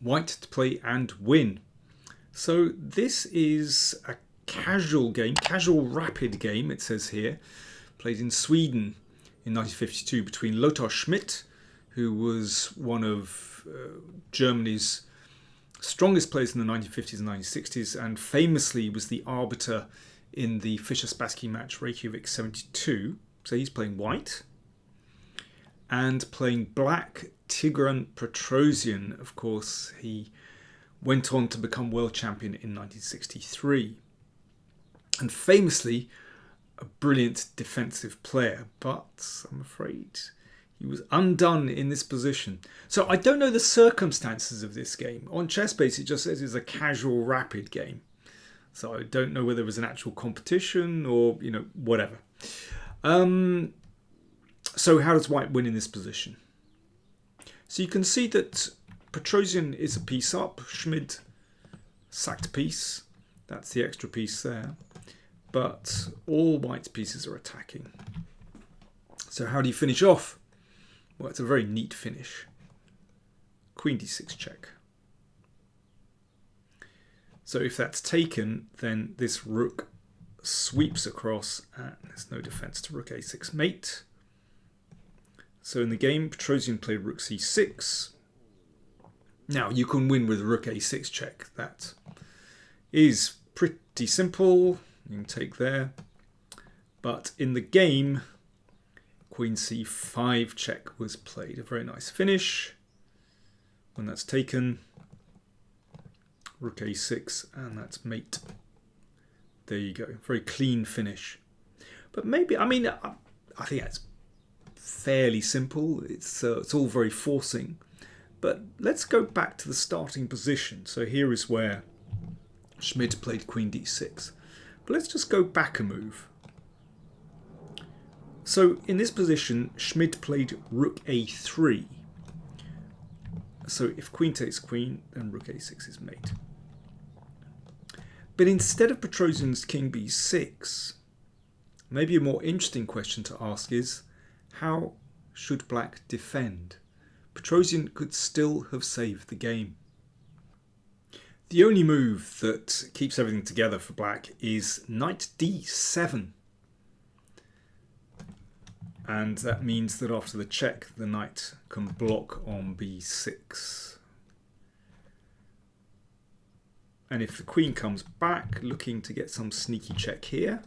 white to play and win. So this is a casual game, casual rapid game, it says here, played in Sweden in 1952 between Lothar Schmid, who was one of Germany's strongest players in the 1950s and 1960s, and famously was the arbiter in the Fischer-Spassky match Reykjavik 72. So he's playing white. And playing black, Tigran Petrosian. Of course, he went on to become world champion in 1963. And famously, a brilliant defensive player. But I'm afraid he was undone in this position. So I don't know the circumstances of this game. On ChessBase, it just says it's a casual, rapid game. So I don't know whether it was an actual competition or, whatever. So how does white win in this position? So you can see that Petrosian is a piece up. Schmid sacked a piece. That's the extra piece there. But all white's pieces are attacking. So how do you finish off? Well, it's a very neat finish. Queen d6 check. So if that's taken, then this rook sweeps across and there's no defense to rook a6 mate. So in the game, Petrosian played rook c6. Now you can win with rook a6 check. That is pretty simple. You can take there. But in the game, queen c5 check was played. A very nice finish. When that's taken, rook a6, and that's mate. There you go. Very clean finish. But maybe, I think that's fairly simple. It's all very forcing. But let's go back to the starting position. So here is where Schmid played queen d6. But let's just go back a move. So in this position, Schmid played rook a3. So if queen takes queen, then rook a6 is mate. But instead of Petrosian's king b6, maybe a more interesting question to ask is, how should black defend? Petrosian could still have saved the game. The only move that keeps everything together for black is knight d7. And that means that after the check, the knight can block on b6. And if the queen comes back, looking to get some sneaky check here,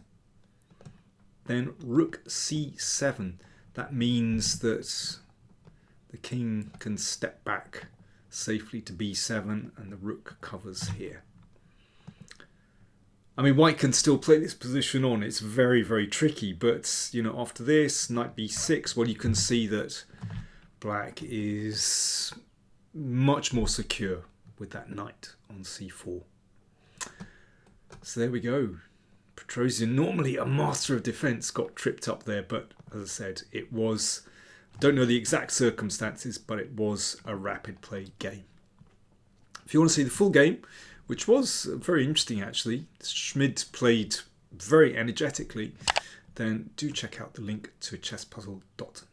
then rook c7. That means that the king can step back safely to b7 and the rook covers here. White can still play this position on. It's very, very tricky. But, after this, knight b6, well, you can see that black is much more secure with that knight on c4. So there we go. Petrosian, normally a master of defense, got tripped up there. But as I said, it was, don't know the exact circumstances, but it was a rapid play game. If you want to see the full game, which was very interesting actually, Schmid played very energetically, then do check out the link to chesspuzzle.net.